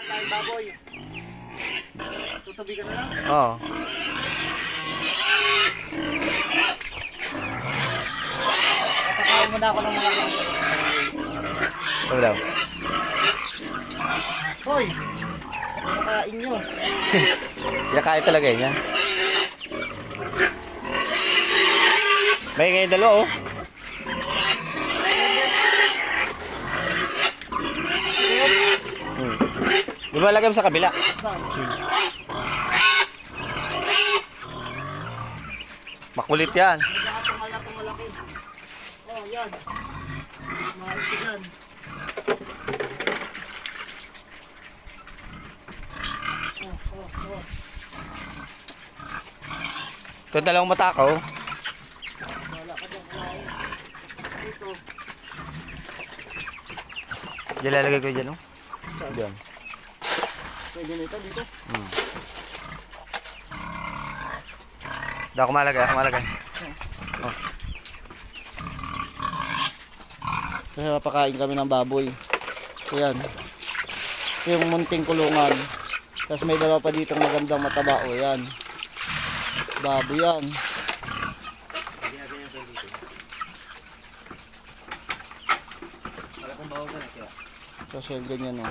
Kain baboy. Tutubi ka na lang? Oo. Patakain mo na ako ng mga Ito daw. Hoy! Pakain nyo. Kinakain talaga yun yan. May ngayon dalawa oh. Lumalagay mo sa kabila. Makulit yan. Malaki. Oh, yan. Mahal yan. Oh. Ito dalawang matakaw. Wala ka dyan kumain. Dito. Diyan lalagay ko dyan oh. Diyan. Pwede nito dito. Ako malagay. Oh. Kasi papakain kami ng baboy. Ayan. Ito yung munting kulungan. Tapos may dalawa pa dito magandang mataba. O yan. Baboy yan. Kasi ganyan o.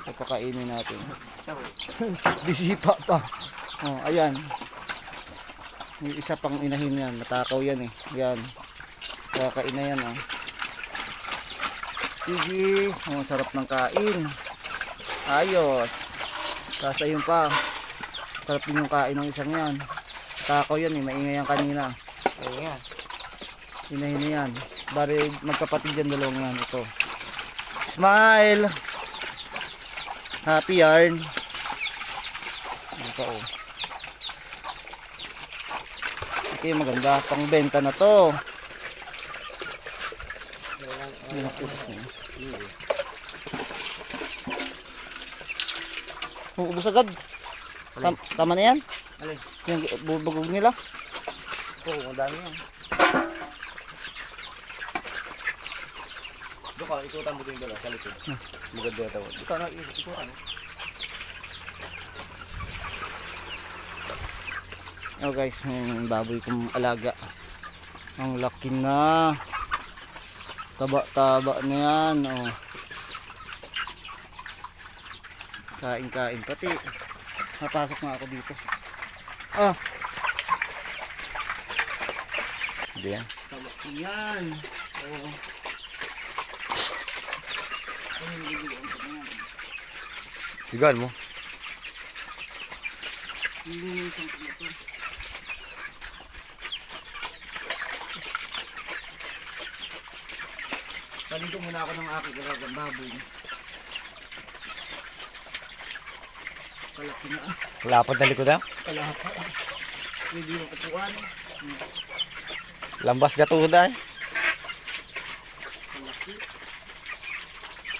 Papakainin natin. Disipa pa. O, ayan. May isa pang inahin yan. Matakaw yan eh. Yan. Kakain na yan o. Sige. O, sarap ng kain. Ayos. Tapos ayun pa. Sarap din yung kain ng isang yan. Matakaw yan eh. Maingay yan kanina. Ayan. Inahin na yan. Bari magkapatid yan dalawang yan. Ito. Smile. Happy yarn. Ito oh. Ito yung maganda. Pang benta na to. Ubus agad. Tama na yan? Alin? Yung bubugog nila. Oo, madami yan. Doon ka, ikutan mo din dalawa sa likod. Maganda yung tawad. Ikaw na, ikutan. Oh guys, yung baboy kong alaga. Ang laki na. Taba-taba na yan. Oh. Kain-kain pati. Napasok nga ako dito. Ah. Hindi yan. Taba yan. Oh. Sigal mo. Palito muna ako ng aking galagang baboy. Palaki na ah. Lapad na likod ha? Palapa. Pwede yung upuan. Lambas gatuda eh. Palaki.